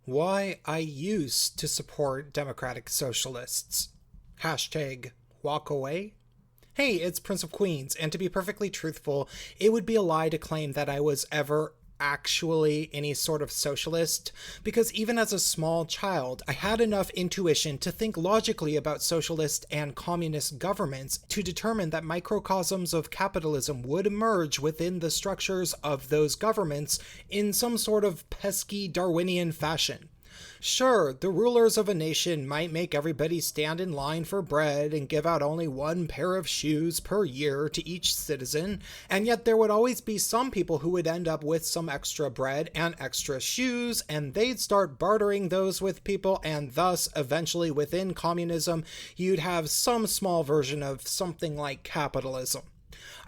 Why I used to support democratic socialists. Hashtag walk away. Hey, it's Prince of Queens, and to be perfectly truthful, it would be a lie to claim that I was ever actually any sort of socialist, because even as a small child, I had enough intuition to think logically about socialist and communist governments to determine that microcosms of capitalism would emerge within the structures of those governments in some sort of pesky Darwinian fashion. Sure, the rulers of a nation might make everybody stand in line for bread and give out only one pair of shoes per year to each citizen, and yet there would always be some people who would end up with some extra bread and extra shoes, and they'd start bartering those with people, and thus, eventually within communism, you'd have some small version of something like capitalism.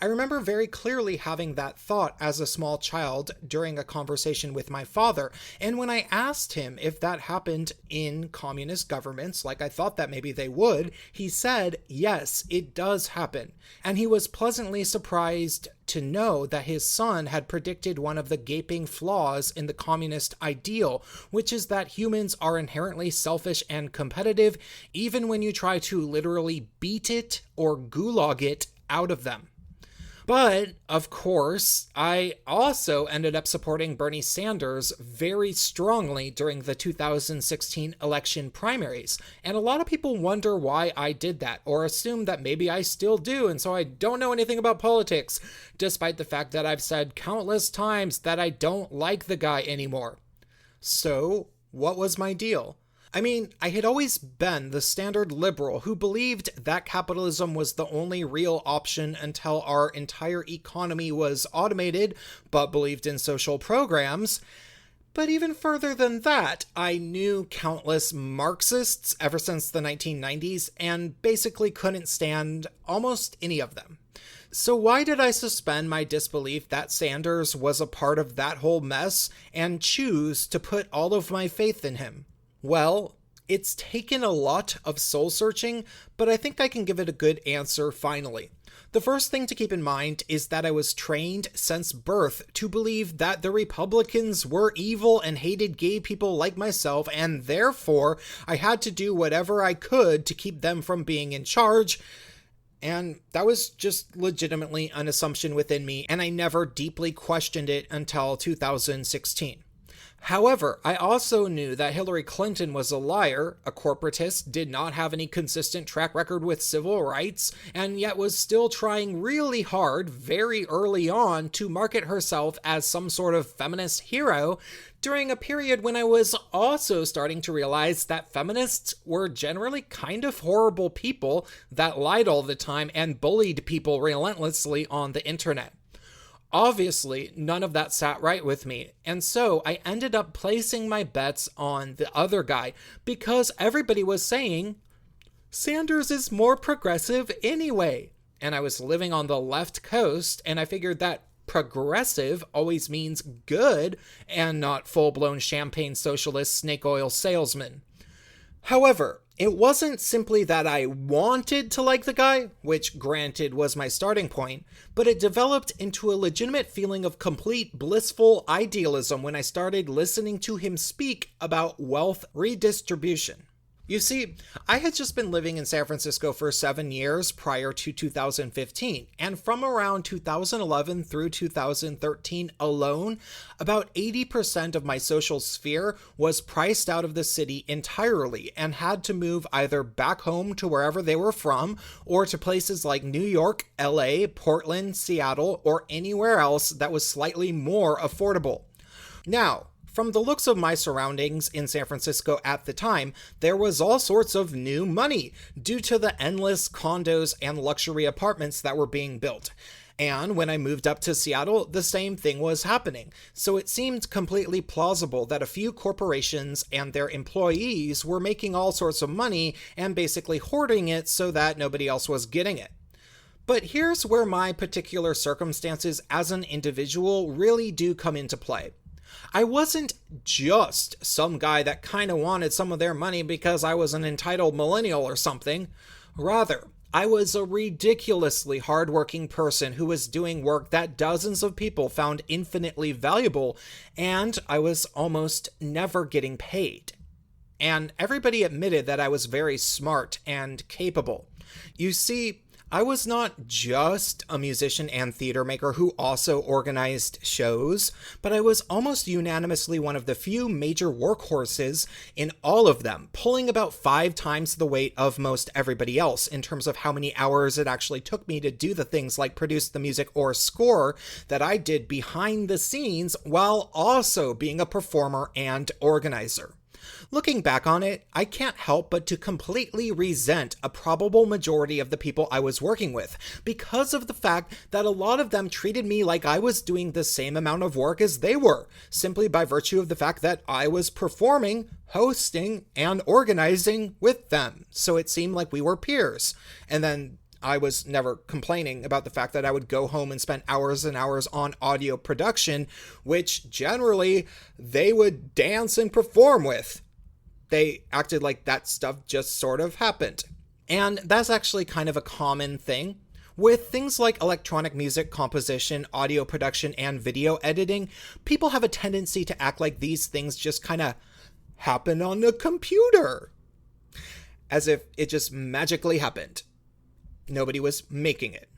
I remember very clearly having that thought as a small child during a conversation with my father, and when I asked him if that happened in communist governments, like I thought that maybe they would, he said, yes, it does happen. And he was pleasantly surprised to know that his son had predicted one of the gaping flaws in the communist ideal, which is that humans are inherently selfish and competitive, even when you try to literally beat it or gulag it out of them. But, of course, I also ended up supporting Bernie Sanders very strongly during the 2016 election primaries, and a lot of people wonder why I did that, or assume that maybe I still do, and so I don't know anything about politics, despite the fact that I've said countless times that I don't like the guy anymore. So, what was my deal? I mean, I had always been the standard liberal who believed that capitalism was the only real option until our entire economy was automated, but believed in social programs. But even further than that, I knew countless Marxists ever since the 1990s and basically couldn't stand almost any of them. So why did I suspend my disbelief that Sanders was a part of that whole mess and choose to put all of my faith in him? Well, it's taken a lot of soul searching, but I think I can give it a good answer finally. The first thing to keep in mind is that I was trained since birth to believe that the Republicans were evil and hated gay people like myself, and therefore I had to do whatever I could to keep them from being in charge. And that was just legitimately an assumption within me, and I never deeply questioned it until 2016. However, I also knew that Hillary Clinton was a liar, a corporatist, did not have any consistent track record with civil rights, and yet was still trying really hard very early on to market herself as some sort of feminist hero during a period when I was also starting to realize that feminists were generally kind of horrible people that lied all the time and bullied people relentlessly on the internet. Obviously, none of that sat right with me, and so I ended up placing my bets on the other guy because everybody was saying, Sanders is more progressive anyway. And I was living on the left coast, and I figured that progressive always means good and not full-blown champagne socialist snake oil salesman. However, it wasn't simply that I wanted to like the guy, which granted was my starting point, but it developed into a legitimate feeling of complete blissful idealism when I started listening to him speak about wealth redistribution. You see, I had just been living in San Francisco for 7 years prior to 2015, and from around 2011 through 2013 alone, about 80% of my social sphere was priced out of the city entirely and had to move either back home to wherever they were from, or to places like New York, LA, Portland, Seattle, or anywhere else that was slightly more affordable. Now, from the looks of my surroundings in San Francisco at the time, there was all sorts of new money due to the endless condos and luxury apartments that were being built. And when I moved up to Seattle, the same thing was happening. So it seemed completely plausible that a few corporations and their employees were making all sorts of money and basically hoarding it so that nobody else was getting it. But here's where my particular circumstances as an individual really do come into play. I wasn't just some guy that kind of wanted some of their money because I was an entitled millennial or something. Rather, I was a ridiculously hardworking person who was doing work that dozens of people found infinitely valuable, and I was almost never getting paid. And everybody admitted that I was very smart and capable. You see, I was not just a musician and theater maker who also organized shows, but I was almost unanimously one of the few major workhorses in all of them, pulling about 5 times the weight of most everybody else in terms of how many hours it actually took me to do the things like produce the music or score that I did behind the scenes while also being a performer and organizer. Looking back on it, I can't help but to completely resent a probable majority of the people I was working with because of the fact that a lot of them treated me like I was doing the same amount of work as they were, simply by virtue of the fact that I was performing, hosting, and organizing with them. So it seemed like we were peers. And then I was never complaining about the fact that I would go home and spend hours and hours on audio production, which generally they would dance and perform with. They acted like that stuff just sort of happened. And that's actually kind of a common thing. With things like electronic music composition, audio production, and video editing, people have a tendency to act like these things just kind of happen on a computer. As if it just magically happened. Nobody was making it.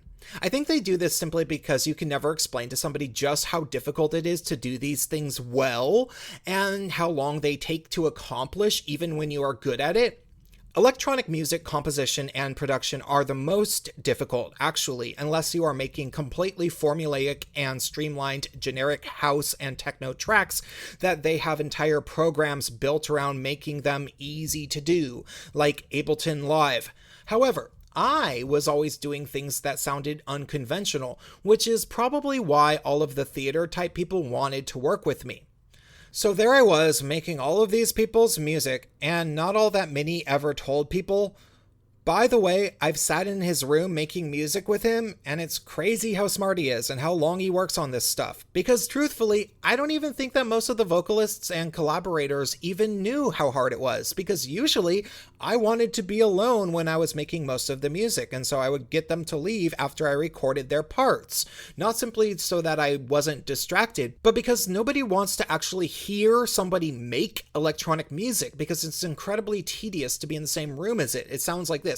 I think they do this simply because you can never explain to somebody just how difficult it is to do these things well and how long they take to accomplish even when you are good at it. Electronic music composition and production are the most difficult, actually, unless you are making completely formulaic and streamlined generic house and techno tracks that they have entire programs built around making them easy to do, like Ableton Live. However, I was always doing things that sounded unconventional, which is probably why all of the theater type people wanted to work with me. So there I was, making all of these people's music, and not all that many ever told people, by the way, I've sat in his room making music with him, and it's crazy how smart he is and how long he works on this stuff. Because truthfully, I don't even think that most of the vocalists and collaborators even knew how hard it was, because usually I wanted to be alone when I was making most of the music, and so I would get them to leave after I recorded their parts. Not simply so that I wasn't distracted, but because nobody wants to actually hear somebody make electronic music, because it's incredibly tedious to be in the same room as it. It sounds like this.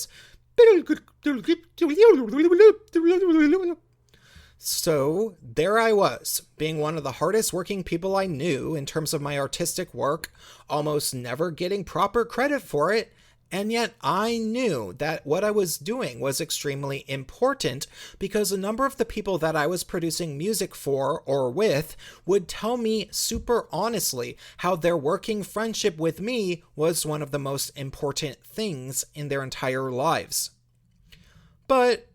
So there I was, being one of the hardest working people I knew in terms of my artistic work, almost never getting proper credit for it, and yet I knew that what I was doing was extremely important because a number of the people that I was producing music for or with would tell me super honestly how their working friendship with me was one of the most important things in their entire lives. But,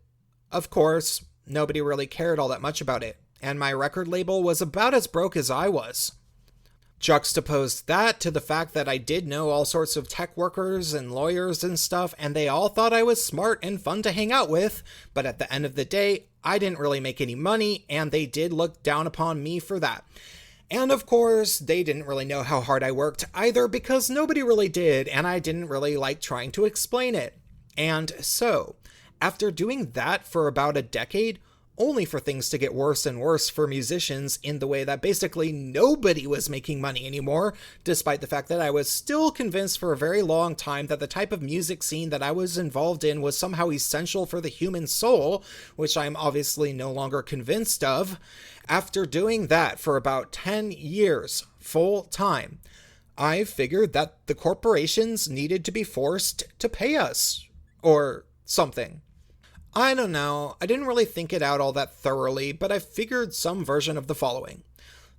of course, nobody really cared all that much about it, and my record label was about as broke as I was. Juxtapose that to the fact that I did know all sorts of tech workers and lawyers and stuff, and they all thought I was smart and fun to hang out with, but at the end of the day, I didn't really make any money, and they did look down upon me for that. And of course, they didn't really know how hard I worked either, because nobody really did, and I didn't really like trying to explain it. And so, after doing that for about a decade, only for things to get worse and worse for musicians in the way that basically nobody was making money anymore, despite the fact that I was still convinced for a very long time that the type of music scene that I was involved in was somehow essential for the human soul, which I'm obviously no longer convinced of. After doing that for about 10 years, full time, I figured that the corporations needed to be forced to pay us, or something. I don't know, I didn't really think it out all that thoroughly, but I figured some version of the following.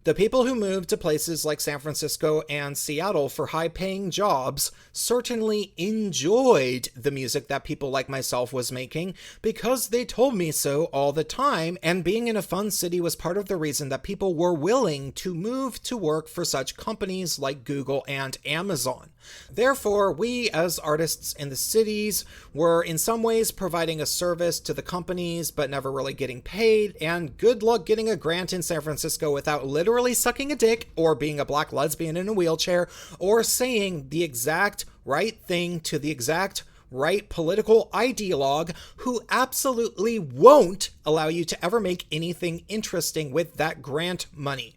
The people who moved to places like San Francisco and Seattle for high-paying jobs certainly enjoyed the music that people like myself was making because they told me so all the time, and being in a fun city was part of the reason that people were willing to move to work for such companies like Google and Amazon. Therefore, we as artists in the cities were in some ways providing a service to the companies but never really getting paid, and good luck getting a grant in San Francisco without literally sucking a dick or being a black lesbian in a wheelchair or saying the exact right thing to the exact right political ideologue who absolutely won't allow you to ever make anything interesting with that grant money.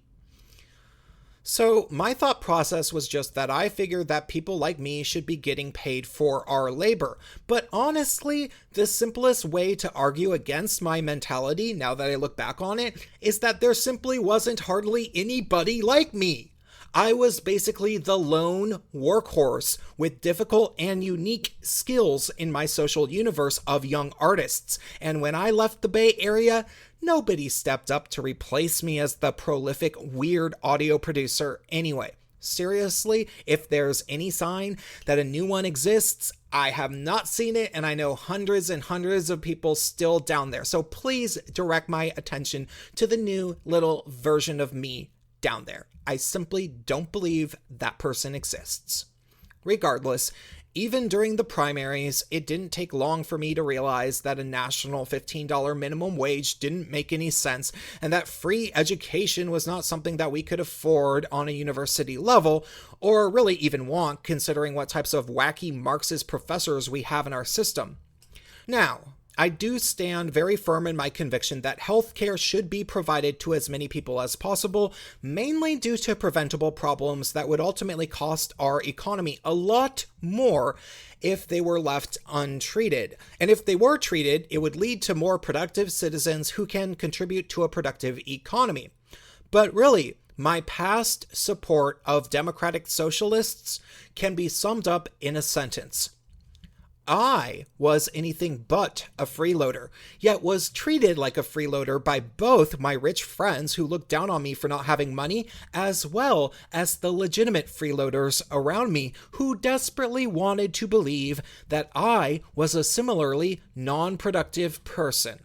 So my thought process was just that I figured that people like me should be getting paid for our labor. But honestly, the simplest way to argue against my mentality, now that I look back on it, is that there simply wasn't hardly anybody like me. I was basically the lone workhorse with difficult and unique skills in my social universe of young artists. And when I left the Bay Area, nobody stepped up to replace me as the prolific, weird audio producer anyway. Seriously, if there's any sign that a new one exists, I have not seen it, and I know hundreds and hundreds of people still down there. So please direct my attention to the new little version of me down there. I simply don't believe that person exists. Regardless, even during the primaries, it didn't take long for me to realize that a national $15 minimum wage didn't make any sense, and that free education was not something that we could afford on a university level, or really even want, considering what types of wacky Marxist professors we have in our system. Now, I do stand very firm in my conviction that healthcare should be provided to as many people as possible, mainly due to preventable problems that would ultimately cost our economy a lot more if they were left untreated. And if they were treated, it would lead to more productive citizens who can contribute to a productive economy. But really, my past support of democratic socialists can be summed up in a sentence. I was anything but a freeloader, yet was treated like a freeloader by both my rich friends who looked down on me for not having money, as well as the legitimate freeloaders around me who desperately wanted to believe that I was a similarly non-productive person.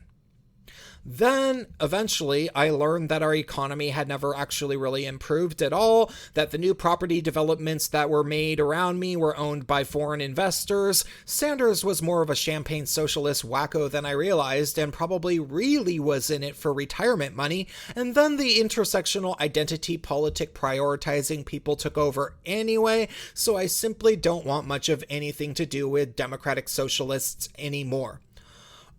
Then, eventually, I learned that our economy had never actually really improved at all, that the new property developments that were made around me were owned by foreign investors. Sanders was more of a champagne socialist wacko than I realized, and probably really was in it for retirement money, and then the intersectional identity politic prioritizing people took over anyway, so I simply don't want much of anything to do with democratic socialists anymore.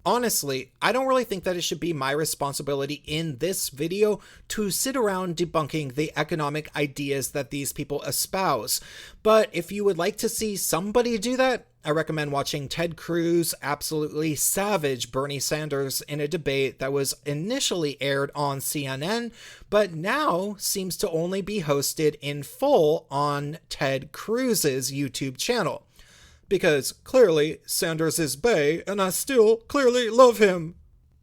Honestly, I don't really think that it should be my responsibility in this video to sit around debunking the economic ideas that these people espouse. But if you would like to see somebody do that, I recommend watching Ted Cruz absolutely savage Bernie Sanders in a debate that was initially aired on CNN, but now seems to only be hosted in full on Ted Cruz's YouTube channel. Because clearly Sanders is bae, and I still clearly love him.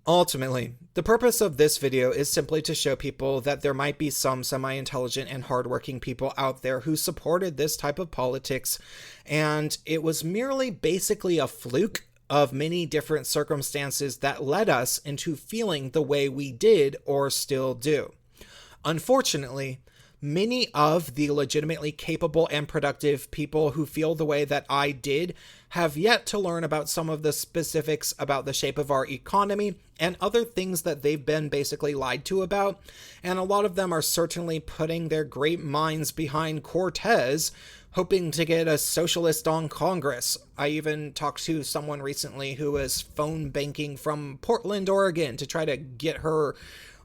Ultimately, the purpose of this video is simply to show people that there might be some semi-intelligent and hardworking people out there who supported this type of politics, and it was merely basically a fluke of many different circumstances that led us into feeling the way we did or still do. Unfortunately, many of the legitimately capable and productive people who feel the way that I did have yet to learn about some of the specifics about the shape of our economy and other things that they've been basically lied to about, and a lot of them are certainly putting their great minds behind Cortez, hoping to get a socialist on Congress. I even talked to someone recently who was phone banking from Portland, Oregon to try to get her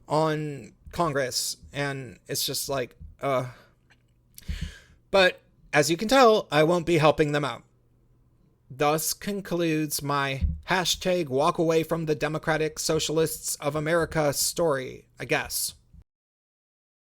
on Congress, and it's just like, But, as you can tell, I won't be helping them out. Thus concludes my hashtag walk away from the Democratic Socialists of America story, I guess.